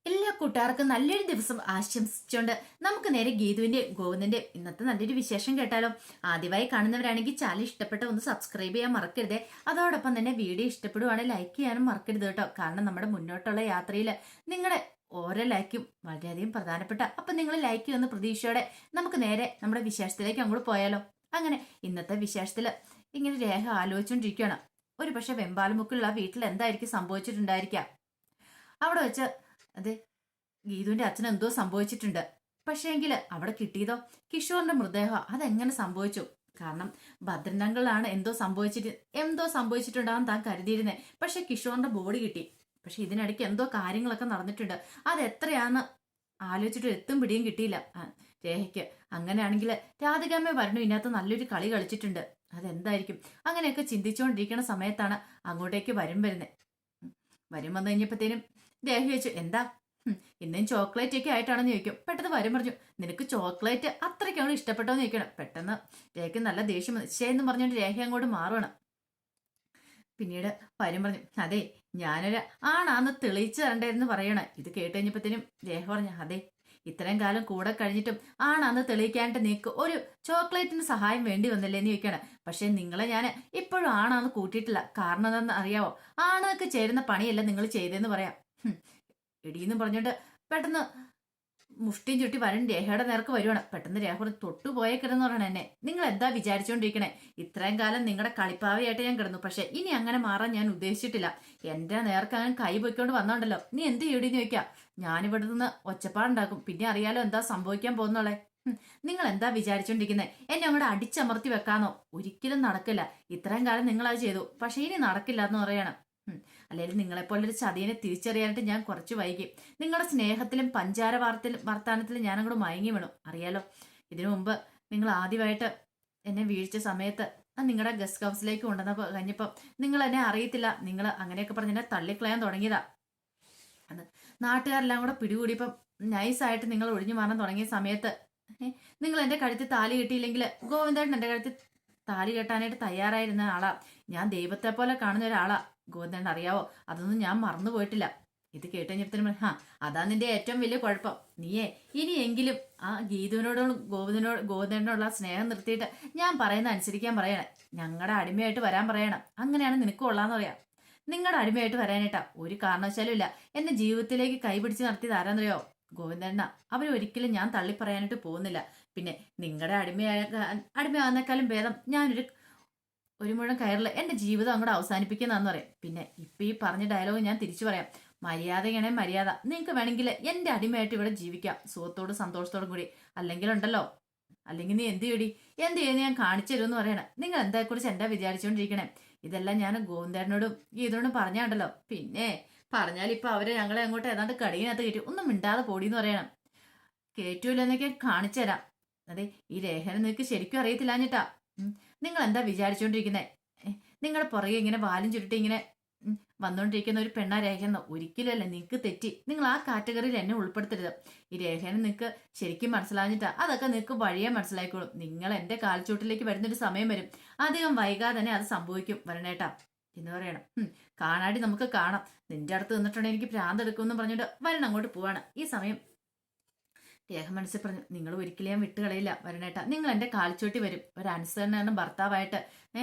എല്ലാ കൂട്ടുകാർക്കും നല്ലൊരു ദിവസം ആശംസിച്ചുകൊണ്ട് നമുക്ക് നേരെ ഗീതുവിന്റെ ഗോവിന്ദന്റെ ഇന്നത്തെ നല്ലൊരു വിശേഷം കേട്ടാലോ. ആദ്യമായി കാണുന്നവരാണെങ്കിൽ ചാനൽ ഇഷ്ടപ്പെട്ട ഒന്ന് സബ്സ്ക്രൈബ് ചെയ്യാൻ മറക്കരുതേ. അതോടൊപ്പം തന്നെ വീഡിയോ ഇഷ്ടപ്പെടുവാണെങ്കിൽ ലൈക്ക് ചെയ്യാനും മറക്കരുത് കേട്ടോ. കാരണം നമ്മുടെ മുന്നോട്ടുള്ള യാത്രയിൽ നിങ്ങളുടെ ഓരോ ലൈക്കും വളരെയധികം പ്രധാനപ്പെട്ട. അപ്പൊ നിങ്ങൾ ലൈക്ക് ചെയ്യുന്ന പ്രതീക്ഷയോടെ നമുക്ക് നേരെ നമ്മുടെ വിശേഷത്തിലേക്ക് അങ്ങോട്ട് പോയാലോ. അങ്ങനെ ഇന്നത്തെ വിശേഷത്തിൽ ഇങ്ങനെ രേഖ ആലോചിച്ചുകൊണ്ടിരിക്കുകയാണ്. ഒരു പക്ഷെ വെമ്പാലമുക്കുള്ള വീട്ടിൽ എന്തായിരിക്കും സംഭവിച്ചിട്ടുണ്ടായിരിക്കാം. അവിടെ വെച്ച് അതെ, ഗീതുവിന്റെ അച്ഛൻ എന്തോ സംഭവിച്ചിട്ടുണ്ട്. പക്ഷേങ്കിൽ അവിടെ കിട്ടിയതോ കിഷോറിന്റെ മൃതദേഹം. അതെങ്ങനെ സംഭവിച്ചു? കാരണം ഭദ്രനങ്ങളാണ് എന്തോ സംഭവിച്ചിട്ടുണ്ടാകും താൻ കരുതിയിരുന്നേ. പക്ഷെ കിഷോറിന്റെ ബോഡി കിട്ടി. പക്ഷെ ഇതിനിടയ്ക്ക് എന്തോ കാര്യങ്ങളൊക്കെ നടന്നിട്ടുണ്ട്. അത് എത്രയാന്ന് ആലോചിച്ചിട്ട് എത്തും പിടിയും കിട്ടിയില്ല രേഖയ്ക്ക്. അങ്ങനെയാണെങ്കിൽ രാധികാമ്മ വരണു ഇതിനകത്ത് നല്ലൊരു കളി കളിച്ചിട്ടുണ്ട്. അതെന്തായിരിക്കും? അങ്ങനെയൊക്കെ ചിന്തിച്ചുകൊണ്ടിരിക്കുന്ന സമയത്താണ് അങ്ങോട്ടേക്ക് വരും വന്നു കഴിഞ്ഞപ്പോഴത്തേനും രേഖ ചോദിച്ചു, എന്താ ഇന്നും ചോക്ലേറ്റ് ഒക്കെ ആയിട്ടാണെന്ന് ചോദിക്കും. പെട്ടെന്ന് വരും പറഞ്ഞു, നിനക്ക് ചോക്ലേറ്റ് അത്രയ്ക്കാണ് ഇഷ്ടപ്പെട്ടോന്ന് ചോദിക്കണം. പെട്ടെന്ന് രേഖയ്ക്ക് നല്ല ദേഷ്യം എന്ന് പറഞ്ഞുകൊണ്ട് രേഖ അങ്ങോട്ട് മാറുകയാണ്. പിന്നീട് വരും പറഞ്ഞു, അതെ ഞാനൊരു ആണാന്ന് തെളിയിച്ചു തരണ്ടായിരുന്നു പറയണ. ഇത് കേട്ട് കഴിഞ്ഞപ്പോഴത്തേനും രേഖ പറഞ്ഞു, അതെ ഇത്രയും കാലം കൂടെ കഴിഞ്ഞിട്ടും ആണാന്ന് തെളിയിക്കാനായിട്ട് നീക്ക് ഒരു ചോക്ലേറ്റിന് സഹായം വേണ്ടി വന്നില്ലേന്ന് ചോദിക്കാണ്. പക്ഷെ നിങ്ങളെ ഞാൻ ഇപ്പോഴും ആണാന്ന് കൂട്ടിയിട്ടില്ല. കാരണം എന്താണെന്ന് അറിയാവോ? ആണൊക്കെ ചേരുന്ന പണിയല്ല നിങ്ങൾ ചെയ്തതെന്ന് പറയാം. ഇടിയെന്ന് പറഞ്ഞോണ്ട് പെട്ടെന്ന് മുഷ്ടിയും ചുട്ടി വരൻ രേഖയുടെ നേർക്ക് വരുവാണ്. പെട്ടെന്ന് രേഖ തൊട്ടുപോയേക്കിടെന്ന് പറയണ എന്നെ. നിങ്ങൾ എന്താ വിചാരിച്ചുകൊണ്ടിരിക്കണേ? ഇത്രയും കാലം നിങ്ങളുടെ കളിപ്പാവയായിട്ട് ഞാൻ കിടന്നു. പക്ഷെ ഇനി അങ്ങനെ മാറാൻ ഞാൻ ഉദ്ദേശിച്ചിട്ടില്ല. എന്റെ നേർക്ക് അങ്ങനെ കൈ പൊയ്ക്കൊണ്ട് വന്നോണ്ടല്ലോ, നീ എന്ത് ചെയ്യടിന്ന് ചോദിക്കാം. ഞാനിവിടെ നിന്ന് ഒച്ചപ്പാടുണ്ടാക്കും. പിന്നെ അറിയാലോ എന്താ സംഭവിക്കാൻ പോകുന്നോളെ. നിങ്ങൾ എന്താ വിചാരിച്ചോണ്ടിരിക്കുന്നത്? എന്നെ അങ്ങോട്ട് അടിച്ചമർത്തി വെക്കാന്നോ? ഒരിക്കലും നടക്കില്ല. ഇത്രയും കാലം നിങ്ങൾ അത് ചെയ്തു, പക്ഷെ ഇനി നടക്കില്ല എന്ന് പറയണം. അല്ലെങ്കിൽ നിങ്ങളെപ്പോലൊരു ചതിയനെ തിരിച്ചറിയാനായിട്ട് ഞാൻ കുറച്ച് വൈകി. നിങ്ങളുടെ സ്നേഹത്തിലും പഞ്ചാര വർത്താനത്തിലും ഞാൻ അങ്ങോട്ട് മയങ്ങി വീണു. അറിയാലോ, ഇതിനു മുമ്പ് നിങ്ങൾ ആദ്യമായിട്ട് എന്നെ വീഴ്ച സമയത്ത് നിങ്ങളുടെ ഗസ്റ്റ് ഹൗസിലേക്ക് കൊണ്ടുവന്നപ്പോൾ കഴിഞ്ഞപ്പോൾ നിങ്ങൾ എന്നെ അറിയത്തില്ല, നിങ്ങൾ അങ്ങനെയൊക്കെ പറഞ്ഞ് എന്നെ തള്ളിക്കളയാൻ തുടങ്ങിയതാ. അത് നാട്ടുകാരെല്ലാം കൂടെ പിടികൂടിയപ്പം നൈസായിട്ട് നിങ്ങൾ ഒഴിഞ്ഞു മാറാൻ തുടങ്ങിയ സമയത്ത് നിങ്ങൾ എൻ്റെ കഴുത്തിൽ താലി കിട്ടിയില്ലെങ്കിൽ ഗോവിന്ദേട്ടൻ എൻ്റെ കഴുത്തിൽ താലി കെട്ടാനായിട്ട് തയ്യാറായിരുന്ന ആളാ. ഞാൻ ദൈവത്തെ പോലെ കാണുന്ന ഒരാളാ ഗോവിന്ദേട്ടൻ, അറിയാവോ? അതൊന്നും ഞാൻ മറന്നു പോയിട്ടില്ല. ഇത് കേട്ട് കഴിഞ്ഞപ്പോഴത്തേനും അതാ നിന്റെ ഏറ്റവും വലിയ കുഴപ്പം. നീയേ ഇനിയെങ്കിലും ആ ഗീതുവിനോടും ഗോവിന്ദേട്ടനോടുള്ള സ്നേഹം നിർത്തിയിട്ട് ഞാൻ പറയുന്ന അനുസരിക്കാൻ പറയണേ. ഞങ്ങളുടെ അടിമയായിട്ട് വരാൻ പറയണം. അങ്ങനെയാണ് നിനക്ക് കൊള്ളാന്ന് പറയാം. നിങ്ങളുടെ അടിമയായിട്ട് വരാനായിട്ടാ ഒരു കാരണവശാലും ഇല്ല. എന്റെ ജീവിതത്തിലേക്ക് കൈപിടിച്ച് നടത്തിയത് ആരാന്നറിയോ? ഗോവിന്ദേണ്ണ. അവരൊരിക്കലും ഞാൻ തള്ളിപ്പറയാനായിട്ട് പോകുന്നില്ല. പിന്നെ നിങ്ങളുടെ അടിമയാകുന്നേക്കാളും ഭേദം ഒരു മുഴം കയറില്ല എന്റെ ജീവിതം അങ്ങോട്ട് അവസാനിപ്പിക്കുന്നതെന്ന് പറയാം. പിന്നെ ഇപ്പൊ ഈ പറഞ്ഞ ഡയലോഗ് ഞാൻ തിരിച്ചു പറയാം. മര്യാദയാണേ മര്യാദ. നിങ്ങൾക്ക് വേണമെങ്കിൽ എന്റെ അടിമയായിട്ട് ഇവിടെ ജീവിക്കാം, സുഖത്തോടും സന്തോഷത്തോടും കൂടി. അല്ലെങ്കിൽ നീ എന്ത് ചെയ്യുന്നു ഞാൻ കാണിച്ചു തരുമെന്ന് പറയണേ. നിങ്ങൾ എന്തായെക്കുറിച്ച് എന്താ വിചാരിച്ചുകൊണ്ടിരിക്കണേ? ഇതെല്ലാം ഞാൻ ഗോവിന്ദേട്ടനോടും ഗീതോടും പറഞ്ഞാണ്ടല്ലോ. പിന്നെ പറഞ്ഞാൽ ഇപ്പൊ അവരെ ഞങ്ങളെ അങ്ങോട്ട് ഏതാണ്ട് കടിയിനകത്ത് കയറ്റി. ഒന്നും മിണ്ടാതെ പോടിയെന്ന് പറയണം. കേറ്റൂലെന്നൊക്കെ കാണിച്ചു തരാം. അതെ, ഈ ലേഖനം നിങ്ങൾക്ക് ശരിക്കും അറിയത്തില്ലാഞ്ഞിട്ടാ. നിങ്ങൾ എന്താ വിചാരിച്ചുകൊണ്ടിരിക്കുന്നത്? നിങ്ങളുടെ പുറകെ ഇങ്ങനെ വാലും ചുരുട്ടി ഇങ്ങനെ വന്നുകൊണ്ടിരിക്കുന്ന ഒരു പെണ്ണ രേഖയെന്നോ? ഒരിക്കലല്ല, നിങ്ങൾക്ക് തെറ്റി. നിങ്ങൾ ആ കാറ്റഗറിയിൽ എന്നെ ഉൾപ്പെടുത്തരുത്. ഈ രേഖനെ നിങ്ങൾക്ക് ശരിക്കും മനസ്സിലാഞ്ഞിട്ടാ. അതൊക്കെ നിങ്ങൾക്ക് വഴിയെ മനസ്സിലായിക്കോളും. നിങ്ങൾ എന്റെ കാൽച്ചൂട്ടിലേക്ക് വരുന്നൊരു സമയം വരും. അധികം വൈകാതെ തന്നെ അത് സംഭവിക്കും വരണേട്ടാ എന്ന് പറയണം. കാണാടി നമുക്ക് കാണാം. നിന്റെ അടുത്ത് നിന്നിട്ടുണ്ടെങ്കിൽ എനിക്ക് ഭ്രാന്തെടുക്കുമെന്ന് പറഞ്ഞിട്ട് വരണം അങ്ങോട്ട് പോവാണ്. ഈ സമയം രേഖ മനസ്സിൽ പറഞ്ഞു, നിങ്ങൾ ഒരിക്കലും ഞാൻ വിട്ടുകളയില്ല വരണേട്ടാ. നിങ്ങൾ എന്റെ കാൽച്ചോട്ടി വരും. ഒരു അനുസരണ ഭർത്താവായിട്ട്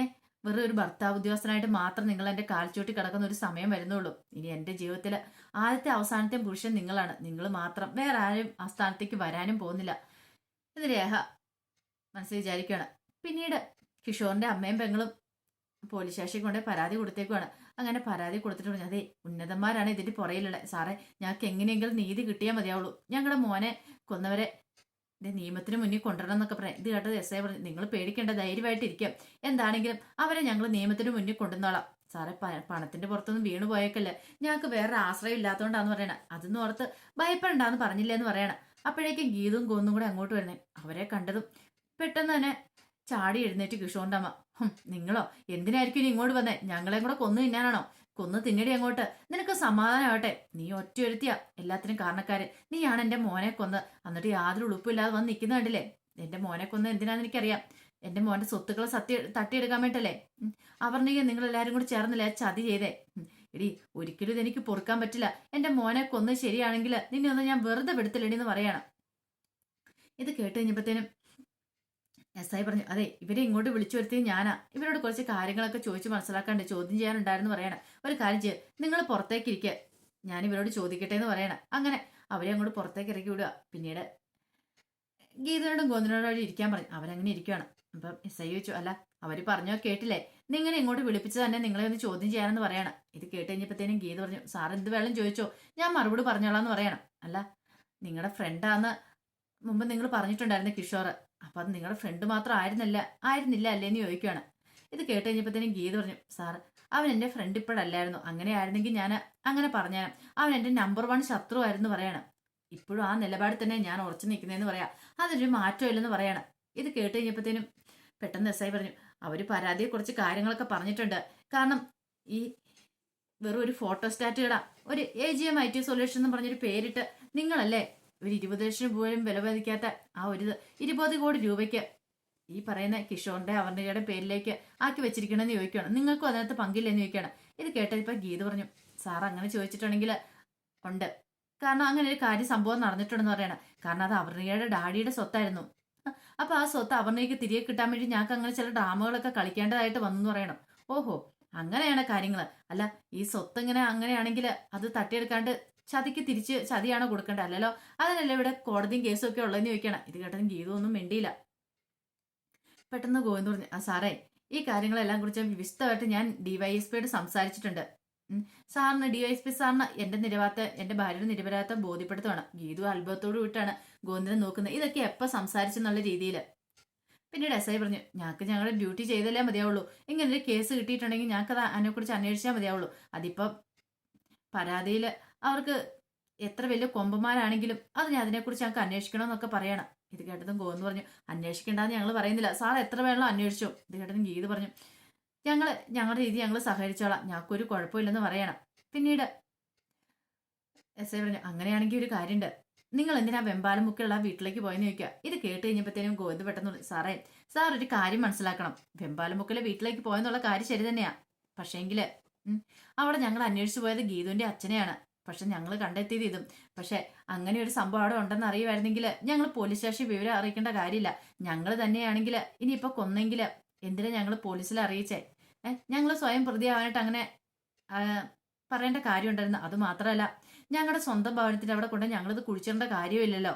വെറും ഒരു ഭർത്താവ് ഉദ്യോഗസ്ഥനായിട്ട് മാത്രം നിങ്ങൾ എന്റെ കാൽച്ചോട്ടി കിടക്കുന്ന ഒരു സമയം വരുന്നുള്ളൂ. ഇനി എന്റെ ജീവിതത്തിൽ ആദ്യത്തെ അവസാനത്തെ പുരുഷൻ നിങ്ങളാണ്. നിങ്ങൾ മാത്രം, വേറെ ആരും ആ സ്ഥാനത്തേക്ക് വരാനും പോകുന്നില്ല എന്ന് രേഖ മനസ്സിൽ വിചാരിക്കുകയാണ്. പിന്നീട് കിഷോറിന്റെ അമ്മയും പെങ്ങളും പോലീസ് സ്റ്റേഷനിൽ കൊണ്ട് പരാതി കൊടുത്തേക്കുവാണ്. അങ്ങനെ പരാതി കൊടുത്തിട്ട് പറഞ്ഞു, അതെ ഉന്നതന്മാരാണ് ഇതിന്റെ പുറയിലുള്ളത്. സാറേ, ഞങ്ങൾക്ക് എങ്ങനെയെങ്കിലും നീതി കിട്ടിയാൽ മതിയാവുള്ളൂ. ഞങ്ങളുടെ മോനെ കൊന്നവരെ നിയമത്തിന് മുന്നിൽ കൊണ്ടുവരണം എന്നൊക്കെ പറയാം. ഇത് കേട്ടത് എസ് ഐ പറഞ്ഞു, നിങ്ങൾ പേടിക്കേണ്ട, ധൈര്യമായിട്ടിരിക്കാം. എന്താണെങ്കിലും അവരെ ഞങ്ങൾ നിയമത്തിന് മുന്നിൽ കൊണ്ടുവന്നോളാം. സാറേ, പണത്തിന്റെ പുറത്തൊന്നും വീണു പോയേക്കല്ലേ. ഞങ്ങൾക്ക് വേറെ ആശ്രയം ഇല്ലാത്തതുകൊണ്ടാന്ന് പറയണം. അതൊന്നും ഓർത്ത് ഭയപ്പെടണ്ടാന്ന് പറഞ്ഞില്ലേന്ന് പറയണം. അപ്പോഴേക്കും ഗീതും ഗോന്നും കൂടെ അങ്ങോട്ട് വരുന്നേ. അവരെ കണ്ടതും പെട്ടെന്ന് തന്നെ ചാടി എഴുന്നേറ്റ് കിഷോറിന്റെ അമ്മ, നിങ്ങളോ എന്തിനായിരിക്കും ഇനി ഇങ്ങോട്ട് വന്നേ? ഞങ്ങളെ കൂടെ കൊന്നു തിന്നാനാണോ? കൊന്നു തിന്നടി അങ്ങോട്ട്. നിനക്ക് സമാധാനമാവട്ടെ. നീ ഒറ്റയൊരുത്തിയാ എല്ലാത്തിനും കാരണക്കാര്. നീയാണ് എന്റെ മോനെ കൊന്ന്. എന്നിട്ട് യാതൊരു ഉളുപ്പില്ലാതെ വന്ന് നിൽക്കുന്ന കണ്ടില്ലേ? എന്റെ മോനെ കൊന്ന് എന്തിനാന്ന് എനിക്കറിയാം. എന്റെ മോന്റെ സ്വത്തുക്കളെ തട്ടിയെടുക്കാൻ വേണ്ടല്ലേ? അവർ നിങ്ങൾ എല്ലാരും കൂടി ചേർന്നില്ലേ ചതി ചെയ്തേ. എടി ഒരിക്കലും ഇതെനിക്ക് പൊറുക്കാൻ പറ്റില്ല. എന്റെ മോനെ കൊന്ന് ശരിയാണെങ്കിൽ നിന്നെ ഒന്ന് ഞാൻ വെറുതെ വിടത്തില്ലടി എന്ന് പറയണം. ഇത് കേട്ട് കഴിഞ്ഞപ്പോഴത്തേനും എസ് ഐ പറഞ്ഞു, അതെ ഇവരെ ഇങ്ങോട്ട് വിളിച്ചു വരുത്തിയത് ഞാനാ. ഇവരോട് കുറച്ച് കാര്യങ്ങളൊക്കെ ചോദിച്ച് മനസ്സിലാക്കാണ്ട് ചോദ്യം ചെയ്യാനുണ്ടായിരുന്നു പറയണം. ഒരു കാര്യം ചെയ്യ, നിങ്ങൾ പുറത്തേക്ക് ഇരിക്കുക, ഞാൻ ഇവരോട് ചോദിക്കട്ടെ എന്ന് പറയണം. അങ്ങനെ അവരെ അങ്ങോട്ട് പുറത്തേക്ക് ഇറക്കി വിടുക. പിന്നീട് ഗീതയോടും ഗോവിന്ദനോടും അവിടെ ഇരിക്കാൻ പറഞ്ഞു. അവരങ്ങനെ ഇരിക്കുകയാണ്. അപ്പം എസ് ഐ ചോദിച്ചു, അല്ല അവര് പറഞ്ഞോ കേട്ടില്ലേ, നിങ്ങളെ ഇങ്ങോട്ട് വിളിപ്പിച്ച് തന്നെ നിങ്ങളെ ഒന്ന് ചോദ്യം ചെയ്യാനെന്ന് പറയണം. ഇത് കേട്ട് കഴിഞ്ഞപ്പോഴത്തേനും ഗീത പറഞ്ഞു, സാർ എന്ത് വേണം ചോദിച്ചോ, ഞാൻ മറുപടി പറഞ്ഞോളാന്ന് പറയണം. അല്ല നിങ്ങളുടെ ഫ്രണ്ടാന്ന് മുമ്പ് നിങ്ങൾ പറഞ്ഞിട്ടുണ്ടായിരുന്നു കിഷോർ, അപ്പൊ അത് നിങ്ങളുടെ ഫ്രണ്ട് മാത്രം ആയിരുന്നില്ല അല്ലേന്ന് ചോദിക്കുകയാണ്. ഇത് കേട്ട് കഴിഞ്ഞപ്പോഴത്തേനും ഗീത പറഞ്ഞു, സാർ അവൻ എൻ്റെ ഫ്രണ്ട് ഇപ്പോഴല്ലായിരുന്നു, അങ്ങനെ ആയിരുന്നെങ്കിൽ ഞാൻ അങ്ങനെ പറഞ്ഞാൽ അവൻ എൻ്റെ നമ്പർ 1 ശത്രുവായിരുന്നു പറയണം. ഇപ്പോഴും ആ നിലപാട് തന്നെ ഞാൻ ഉറച്ചു നിൽക്കുന്നതെന്ന് പറയാം, അതിനൊരു മാറ്റമില്ലെന്ന് പറയണം. ഇത് കേട്ട് കഴിഞ്ഞപ്പോഴത്തേനും പെട്ടെന്ന് എസ് ഐ പറഞ്ഞു, അവര് പരാതിയെ കുറച്ച് കാര്യങ്ങളൊക്കെ പറഞ്ഞിട്ടുണ്ട്. കാരണം ഈ വെറും ഒരു ഫോട്ടോസ്റ്റാറ്റ് ഇടാം, ഒരു AGM IT സൊല്യൂഷൻ എന്ന് പറഞ്ഞൊരു പേരിട്ട് നിങ്ങളല്ലേ ഒരു 20 ലക്ഷം പോലും വില മതിക്കാത്ത ആ ഒരു 20 കോടി രൂപയ്ക്ക് ഈ പറയുന്ന കിഷോറിന്റെ അവർണികയുടെ പേരിലേക്ക് ആക്കി വെച്ചിരിക്കണമെന്ന് ചോദിക്കുകയാണ്. നിങ്ങൾക്കും അതിനകത്ത് പങ്കില്ലെന്ന് ചോദിക്കുകയാണ്. ഇത് കേട്ടപ്പോൾ ഗീത പറഞ്ഞു, സാർ അങ്ങനെ ചോദിച്ചിട്ടുണ്ടെങ്കിൽ ഉണ്ട്, കാരണം അങ്ങനെ ഒരു കാര്യം സംഭവം നടന്നിട്ടുണ്ടെന്ന് പറയണം. കാരണം അത് അവർണികയുടെ ഡാഡിയുടെ സ്വത്തായിരുന്നു. അപ്പൊ ആ സ്വത്ത് അവർണികയ്ക്ക് തിരികെ കിട്ടാൻ വേണ്ടി ഞങ്ങൾക്ക് അങ്ങനെ ചില ഡ്രാമകളൊക്കെ കളിക്കേണ്ടതായിട്ട് വന്നെന്ന് പറയണം. ഓഹോ അങ്ങനെയാണ് കാര്യങ്ങൾ. അല്ല ഈ സ്വത്ത് ഇങ്ങനെ അങ്ങനെയാണെങ്കിൽ അത് തട്ടിയെടുക്കാണ്ട് ചതിക്ക് തിരിച്ച് ചതിയാണോ കൊടുക്കേണ്ടത്, അല്ലല്ലോ അതിനല്ലേ ഇവിടെ കോടതിയും കേസും ഒക്കെ ഉള്ളതെന്ന് ചോദിക്കണം. ഇത് കേട്ടതും ഗീത ഒന്നും മിണ്ടിയില്ല. പെട്ടെന്ന് ഗോവിന്ദ് പറഞ്ഞു, ആ സാറേ ഈ കാര്യങ്ങളെല്ലാം കുറിച്ച് വിശദമായിട്ട് ഞാൻ DYSPയോട് സംസാരിച്ചിട്ടുണ്ട്. സാറിന് DYSP സാറിന് എന്റെ ഭാര്യയുടെ നിരപരാധിത്വം ബോധ്യപ്പെടുത്തുവാണ്. ഗീതു അത്ഭുതത്തോട് വിട്ടാണ് ഗോവിന്ദനെ നോക്കുന്നത്. ഇതൊക്കെ എപ്പോൾ സംസാരിച്ചെന്നുള്ള രീതിയിൽ. പിന്നീട് എസ് ഐ പറഞ്ഞു, ഞങ്ങൾക്ക് ഞങ്ങളുടെ ഡ്യൂട്ടി ചെയ്തല്ലേ മതിയാവുള്ളൂ. ഇങ്ങനൊരു കേസ് കിട്ടിയിട്ടുണ്ടെങ്കിൽ ഞങ്ങൾക്ക് അതിനെക്കുറിച്ച് അന്വേഷിച്ചാൽ മതിയാവുള്ളൂ. അതിപ്പം പരാതിയിൽ അവർക്ക് എത്ര വലിയ കൊമ്പന്മാരാണെങ്കിലും അതിനെക്കുറിച്ച് ഞങ്ങൾക്ക് അന്വേഷിക്കണമെന്നൊക്കെ പറയണം. ഇത് കേട്ടതും ഗോവിന്ദ് പറഞ്ഞു, അന്വേഷിക്കേണ്ടെന്ന് ഞങ്ങൾ പറയുന്നില്ല, സാർ എത്ര വേണമല്ലോ അന്വേഷിച്ചു. ഇത് കേട്ടതും ഗീത് പറഞ്ഞു, ഞങ്ങളുടെ രീതി ഞങ്ങൾ സഹകരിച്ചോളാം, ഞങ്ങൾക്കൊരു കുഴപ്പമില്ലെന്ന് പറയണം. പിന്നീട് എസ് ഐ പറഞ്ഞു, അങ്ങനെയാണെങ്കിൽ ഒരു കാര്യമുണ്ട്, നിങ്ങൾ എന്തിനാ വെമ്പാലം മുക്കിലുള്ള വീട്ടിലേക്ക് പോയെന്ന് ചോദിക്കുക. ഇത് കേട്ട് കഴിഞ്ഞപ്പോഴത്തേനും ഗോവിന്ദ് പെട്ടെന്ന്, സാർ ഒരു കാര്യം മനസ്സിലാക്കണം, വെമ്പാലം മുക്കിലെ വീട്ടിലേക്ക് പോയെന്നുള്ള കാര്യം ശരി തന്നെയാ. പക്ഷേങ്കില് അവിടെ ഞങ്ങൾ അന്വേഷിച്ചു പോയത് ഗീതുവിന്റെ അച്ഛനെയാണ്. പക്ഷെ ഞങ്ങൾ കണ്ടെത്തിയത് ഇതും. പക്ഷെ അങ്ങനെ ഒരു സംഭവം അവിടെ ഉണ്ടെന്ന് അറിയുമായിരുന്നെങ്കിൽ ഞങ്ങൾ പോലീസ് സ്റ്റേഷൻ വിവരം അറിയിക്കേണ്ട കാര്യമില്ല. ഞങ്ങൾ തന്നെയാണെങ്കിൽ ഇനിയിപ്പോ കൊന്നെങ്കിൽ എന്തിനാ ഞങ്ങൾ പോലീസിൽ അറിയിച്ചേ? ഞങ്ങൾ സ്വയം പ്രതിയാവാനായിട്ട് അങ്ങനെ പറയേണ്ട കാര്യം ഉണ്ടായിരുന്നു. അത് മാത്രമല്ല ഞങ്ങളുടെ സ്വന്തം ഭവനത്തിന്റെ അവിടെ കൊണ്ട് ഞങ്ങളിത് കുഴിച്ചിടേണ്ട കാര്യമില്ലല്ലോ.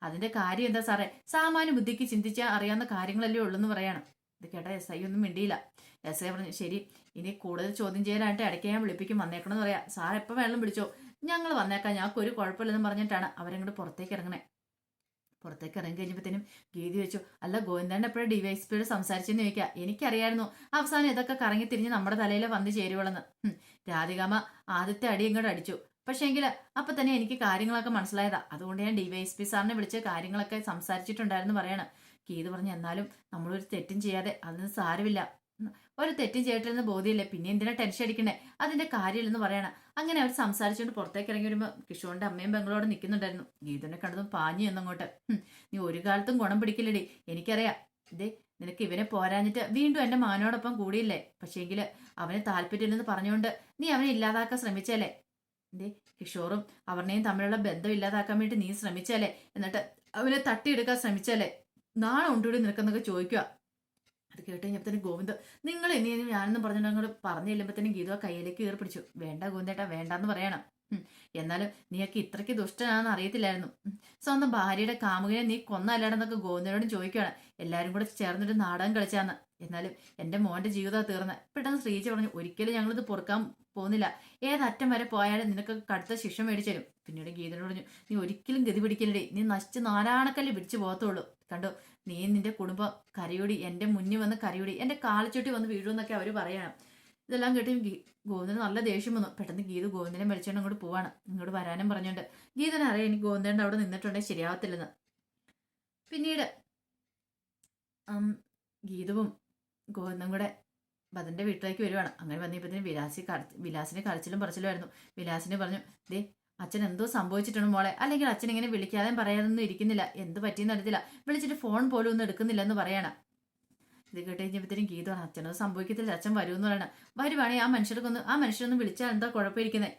അതിന്റെ കാര്യം എന്താ സാറേ, സാമാന്യ ബുദ്ധിക്ക് ചിന്തിച്ചാൽ അറിയാവുന്ന കാര്യങ്ങളല്ലേ ഉള്ളൂ എന്ന് പറയണം. ഇത് കേട്ട എസ് ഐ ഒന്നും മിണ്ടിയില്ല. എസ് ഐ പറഞ്ഞു, ശരി ഇനി കൂടുതൽ ചോദ്യം ചെയ്യാനായിട്ട് ഇടയ്ക്ക് ഞാൻ വിളിപ്പിക്കും, വന്നേക്കണമെന്ന് പറയാം. സാർ എപ്പോൾ വേണം വിളിച്ചോ, ഞങ്ങൾ വന്നേക്കാം, ഞങ്ങൾക്ക് ഒരു കുഴപ്പമില്ലെന്ന് പറഞ്ഞിട്ടാണ് അവരങ്ങോട്ട് പുറത്തേക്ക് ഇറങ്ങണേ. പുറത്തേക്ക് ഇറങ്ങി കഴിഞ്ഞപ്പോഴത്തേനും ഗീതി വെച്ചു, അല്ല ഗോവിന്ദൻ എപ്പോഴും DYSPയോട് സംസാരിച്ചെന്ന് ചോദിക്കുക. എനിക്കറിയായിരുന്നു അവസാനം ഇതൊക്കെ കറങ്ങി തിരിഞ്ഞ് നമ്മുടെ തലയിൽ വന്ന് ചേരുവളെന്ന്. രാധികാമ്മ ആദ്യത്തെ അടി ഇങ്ങോട്ട് അടിച്ചു. പക്ഷേങ്കിൽ അപ്പൊ തന്നെ എനിക്ക് കാര്യങ്ങളൊക്കെ മനസ്സിലായതാ. അതുകൊണ്ട് ഞാൻ DYSP സാറിനെ വിളിച്ച് കാര്യങ്ങളൊക്കെ സംസാരിച്ചിട്ടുണ്ടായിരുന്നു പറയണം. ഗീത പറഞ്ഞു, എന്നാലും നമ്മളൊരു തെറ്റും ചെയ്യാതെ അതിന് സാരമില്ല, ഒരു തെറ്റും ചെയ്തിട്ടില്ലെന്ന് ബോധ്യമില്ലേ, പിന്നെ എന്തിനാ ടെൻഷൻ അടിക്കണേ, അതിന്റെ കാര്യമില്ലെന്ന് പറയണം. അങ്ങനെ അവർ സംസാരിച്ചുകൊണ്ട് പുറത്തേക്ക് ഇറങ്ങി വരുമ്പോൾ കിഷോറിന്റെ അമ്മയും പെങ്ങളോട് നിൽക്കുന്നുണ്ടായിരുന്നു. ഗീതനെ കണ്ടതും പാഞ്ഞു എന്നങ്ങോട്ട്, നീ ഒരു കാലത്തും ഗുണം പിടിക്കില്ലടി, എനിക്കറിയാം. ഇതേ നിനക്ക് ഇവനെ പോരാഞ്ഞിട്ട് വീണ്ടും എന്റെ മാനോടൊപ്പം കൂടിയില്ലേ, പക്ഷേങ്കില് അവന് താല്പര്യമില്ലെന്ന് പറഞ്ഞുകൊണ്ട് നീ അവനെ ഇല്ലാതാക്കാൻ ശ്രമിച്ചല്ലേ. എന്തേ കിഷോറും അവർണയും തമ്മിലുള്ള ബന്ധം ഇല്ലാതാക്കാൻ വേണ്ടി നീ ശ്രമിച്ചല്ലേ, എന്നിട്ട് അവനെ തട്ടിയെടുക്കാൻ ശ്രമിച്ചല്ലേ, നാളെ ഉണ്ടൂടി നിനക്കെന്നൊക്കെ ചോദിക്കുക. അത് കേട്ട് കഴിഞ്ഞപ്പോഴത്തേനും ഗോവിന്ദ്, നിങ്ങൾ ഇനിയും ഞാനെന്നും പറഞ്ഞിട്ട് അങ്ങോട്ട് പറഞ്ഞു ചെല്ലുമ്പോഴത്തേനും ഗീത കയ്യിലേക്ക് കയറി പിടിച്ചു. വേണ്ട ഗോവിന്ദേട്ടാ വേണ്ടാന്ന് പറയണം. എന്നാലും നീയൊക്കെ ഇത്രയ്ക്ക് ദുഷ്ടനാണെന്ന് അറിയത്തില്ലായിരുന്നു. സ്വന്തം ഭാര്യയുടെ കാമുകനെ നീ കൊന്നല്ലാടെന്നൊക്കെ ഗോവിന്ദനോടും ചോദിക്കുകയാണ്. എല്ലാവരും കൂടെ ചേർന്നൊരു നാടകം കളിച്ചാന്ന്. എന്നാലും എന്റെ മോന്റെ ജീവിതം തീർന്ന്. പെട്ടെന്ന് ശ്രീജ പറഞ്ഞു, ഒരിക്കലും ഞങ്ങളിത് പൊറുക്കാൻ പോകുന്നില്ല, ഏതറ്റം വരെ പോയാലും നിനക്ക് കടുത്ത ശിക്ഷ മേടിച്ചു തരും. പിന്നീട് ഗീതനോട് പറഞ്ഞു, നീ ഒരിക്കലും ഗതി പിടിക്കലേ, നീ നശിച്ച് നാലാണക്കല്ല് പിടിച്ചു പോകത്തുള്ളൂ. കണ്ടോ നീ നിന്റെ കുടുംബം കരയൂടി, എന്റെ മുന്നിൽ വന്ന് കരയൂടി, എന്റെ കാലിച്ചോട്ടി വന്ന് വീഴുമെന്നൊക്കെ അവര് പറയണം. ഇതെല്ലാം കേട്ട് ഗോവിന്ദന് നല്ല ദേഷ്യം വന്നു. പെട്ടെന്ന് ഗീത ഗോവിന്ദനെ വിളിച്ചോണ്ട് അങ്ങോട്ട് പോവാണ്. ഇങ്ങോട്ട് വരാനും പറഞ്ഞോണ്ട്. ഗീതനെ അറിയാം എനിക്ക് ഗോവിന്ദന്റെ അവിടെ നിന്നിട്ടുണ്ടെങ്കിൽ ശരിയാവത്തില്ലെന്ന്. പിന്നീട് ഗീതവും ഗോവിന്ദനും കൂടെ ബദന്റെ വീട്ടിലേക്ക് വരുവാണ്. അങ്ങനെ വന്നപ്പോഴത്തേന് വിലാസിന് കരച്ചിലും പറച്ചിലുമായിരുന്നു. വിലാസിനെ പറഞ്ഞു, ദേ അച്ഛൻ എന്തോ സംഭവിച്ചിട്ടുണ്ട് മോളെ, അല്ലെങ്കിൽ അച്ഛൻ ഇങ്ങനെ വിളിക്കാതെ പറയാതൊന്നും ഇരിക്കുന്നില്ല, എന്ത് പറ്റിയെന്ന് അറിയത്തില്ല, വിളിച്ചിട്ട് ഫോൺ പോലും ഒന്നും എടുക്കുന്നില്ലെന്ന് പറയണം. ഇത് കേട്ട് കഴിഞ്ഞപ്പോഴത്തേനും ഗീതമാണ് അച്ഛനത് സംഭവിക്കത്തില്ല, അച്ഛൻ വരുമെന്ന് പറയണം. വരുവാണെങ്കിൽ ആ മനുഷ്യരൊന്ന് വിളിച്ചാൽ എന്താ കുഴപ്പമിരിക്കുന്നത്?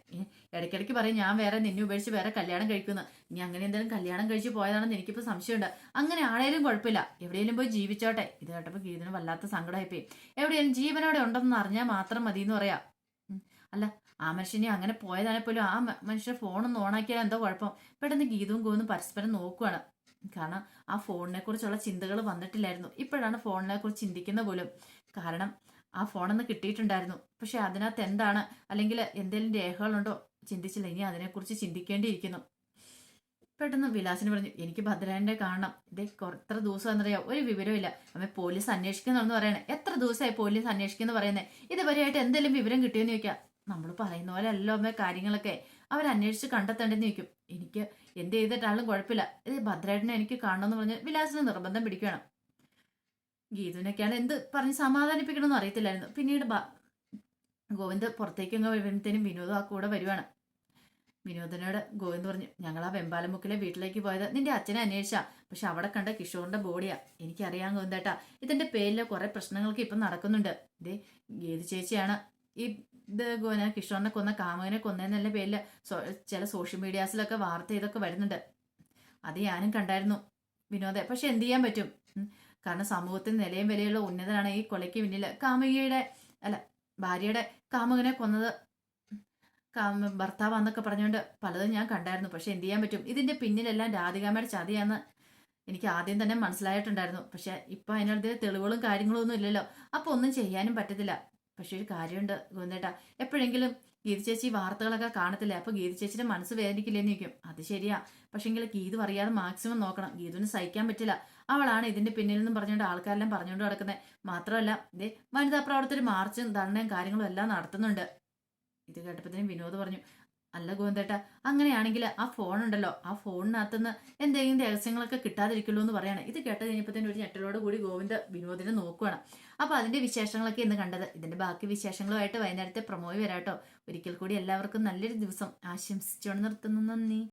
ഇടയ്ക്കിടയ്ക്ക് പറയും ഞാൻ വേറെ നിന്നെ ഉപേക്ഷിച്ച് വേറെ കല്യാണം കഴിക്കുന്നു. ഇനി അങ്ങനെ എന്തെങ്കിലും കല്യാണം കഴിച്ച് പോയതാണെന്ന് എനിക്കിപ്പോൾ സംശയമുണ്ട്. അങ്ങനെ ആണേലും കുഴപ്പമില്ല, എവിടെയെങ്കിലും പോയി ജീവിച്ചോട്ടെ. ഇത് കേട്ടപ്പോൾ ഗീതന് വല്ലാത്ത സങ്കടമായിപ്പോയി. എവിടെയും ജീവനോടെ ഉണ്ടെന്ന് അറിഞ്ഞാൽ മാത്രം മതി എന്ന് പറയാം. അല്ല, ആ മനുഷ്യനെ അങ്ങനെ പോയതാണെങ്കിൽ പോലും ആ മനുഷ്യൻ ഫോണൊന്ന് ഓണാക്കിയാൽ എന്തോ കുഴപ്പം? പെട്ടെന്ന് ഗീതവും ഗോവിന്ദും പരസ്പരം നോക്കുവാണ്. കാരണം ആ ഫോണിനെ കുറിച്ചുള്ള ചിന്തകൾ വന്നിട്ടില്ലായിരുന്നു. ഇപ്പോഴാണ് ഫോണിനെ കുറിച്ച് ചിന്തിക്കുന്ന പോലും. കാരണം ആ ഫോണൊന്ന് കിട്ടിയിട്ടുണ്ടായിരുന്നു, പക്ഷെ അതിനകത്ത് എന്താണ് അല്ലെങ്കിൽ എന്തെങ്കിലും രേഖകളുണ്ടോ ചിന്തിച്ചില്ല. ഇനി അതിനെക്കുറിച്ച് ചിന്തിക്കേണ്ടിയിരിക്കുന്നു. പെട്ടെന്ന് വിലാസിന് പറഞ്ഞു എനിക്ക് ഭദ്രേനെ കാണണം. ഇതേ എത്ര ദിവസം എന്നറിയാം, ഒരു വിവരമില്ല. അമ്മ പോലീസ് അന്വേഷിക്കുന്നെന്ന് പറയണേ. എത്ര ദിവസമായി പോലീസ് അന്വേഷിക്കുന്നു പറയുന്നത്? ഇതുവരെയായിട്ട് എന്തെങ്കിലും വിവരം കിട്ടിയെന്ന് ചോദിക്കാം. നമ്മൾ പറയുന്ന പോലെ അല്ലല്ലോ അമ്മ കാര്യങ്ങളൊക്കെ. അവരന്വേഷിച്ച് കണ്ടെത്തേണ്ടെന്ന് ചോദിക്കും. എനിക്ക് എന്ത് ചെയ്തിട്ടാലും കുഴപ്പമില്ല, ഇത് ഭദ്രേട്ടനെ എനിക്ക് കാണണമെന്ന് പറഞ്ഞ് വിലാസിന് നിർബന്ധം പിടിക്കണം. ഗീതുവിനൊക്കെയാണ് എന്ത് പറഞ്ഞ് സമാധാനിപ്പിക്കണമെന്ന് അറിയത്തില്ലായിരുന്നു. പിന്നീട് ഗോവിന്ദ് പുറത്തേക്ക് വരുമ്പോഴത്തേനും വിനോദം ആ കൂടെ വരുവാണ്. വിനോദനോട് ഗോവിന്ദ് പറഞ്ഞു ഞങ്ങൾ ആ വെമ്പാലമുക്കിലെ വീട്ടിലേക്ക് പോയത് നിന്റെ അച്ഛനെ അന്വേഷിച്ചാ, പക്ഷെ അവിടെ കണ്ട കിഷോറിന്റെ ബോഡിയാ. എനിക്കറിയാൻ ഗോവിന്ദേട്ടാ, ഇതിന്റെ പേരില് കുറെ പ്രശ്നങ്ങൾക്ക് ഇപ്പം നടക്കുന്നുണ്ട്. ഇതേ ഗീതു ചേച്ചിയാണ് ഈ കിഷോറിനെ കൊന്ന കാമുകനെ കൊന്നതെന്നുള്ള പേരിൽ ചില സോഷ്യൽ മീഡിയാസിലൊക്കെ വാർത്ത ഇതൊക്കെ വരുന്നുണ്ട്. അത് ഞാനും കണ്ടായിരുന്നു വിനോദെ. പക്ഷെ എന്ത് ചെയ്യാൻ പറ്റും? കാരണം സമൂഹത്തിൽ നിലയും വിലയുള്ള ഉന്നതനാണ് ഈ കൊലയ്ക്ക് പിന്നിൽ. കാമുകിയുടെ അല്ല ഭാര്യയുടെ കാമുകനെ കൊന്നത് ഭർത്താവാന്നൊക്കെ പറഞ്ഞുകൊണ്ട് പലതും ഞാൻ കണ്ടായിരുന്നു. പക്ഷെ എന്ത് ചെയ്യാൻ പറ്റും? ഇതിന്റെ പിന്നിലെല്ലാം രാധികാമ്മയുടെ ചതിയാന്ന് എനിക്ക് ആദ്യം തന്നെ മനസ്സിലായിട്ടുണ്ടായിരുന്നു. പക്ഷെ ഇപ്പൊ അതിനടുത്ത് തെളിവുകളും കാര്യങ്ങളും ഒന്നും ഇല്ലല്ലോ, അപ്പൊ ഒന്നും ചെയ്യാനും പറ്റത്തില്ല. പക്ഷെ ഒരു കാര്യമുണ്ട് ഗോവിന്ദേട്ടാ, എപ്പോഴെങ്കിലും ഗീതു ചേച്ചി വാർത്തകളൊക്കെ കാണത്തില്ല, അപ്പൊ ഗീതു ചേച്ചിയുടെ മനസ്സ് വേദനിക്കില്ലെന്ന് ചോദിക്കും. അത് ശരിയാ, പക്ഷെങ്കിൽ ഗീതു അറിയാതെ മാക്സിമം നോക്കണം. ഗീതുവിന് സഹിക്കാൻ പറ്റില്ല, അവളാണ് ഇതിന്റെ പിന്നിൽ നിന്നും പറഞ്ഞുകൊണ്ട് ആൾക്കാരെല്ലാം പറഞ്ഞുകൊണ്ട് നടക്കുന്നത്. മാത്രമല്ല ഇതേ വനിതാ പ്രവർത്തകർ മാർച്ചും ധർണയും കാര്യങ്ങളും എല്ലാം നടത്തുന്നുണ്ട്. ഇത് കേട്ടപ്പോഴത്തേനും വിനോദ് പറഞ്ഞു അല്ല ഗോവിന്ദേട്ടാ, അങ്ങനെയാണെങ്കിൽ ആ ഫോൺ ഉണ്ടല്ലോ, ആ ഫോണിനകത്തുനിന്ന് എന്തെങ്കിലും രഹസ്യങ്ങളൊക്കെ കിട്ടാതിരിക്കുള്ളൂ എന്ന് പറയാണ്. ഇത് കേട്ട് കഴിഞ്ഞപ്പോഴത്തേനും ഒരു ഞെട്ടലോട് കൂടി ഗോവിന്ദ് വിനോദിനെ നോക്കുവാണ്. അപ്പൊ അതിന്റെ വിശേഷങ്ങളൊക്കെ ഇന്ന് കണ്ടത്. ഇതിന്റെ ബാക്കി വിശേഷങ്ങളുമായിട്ട് വൈകുന്നേരത്തെ പ്രൊമോയി വരാട്ടോ. ഒരിക്കൽ കൂടി എല്ലാവർക്കും നല്ലൊരു ദിവസം ആശംസിച്ചുകൊണ്ട് നിർത്തുന്നു. നന്ദി.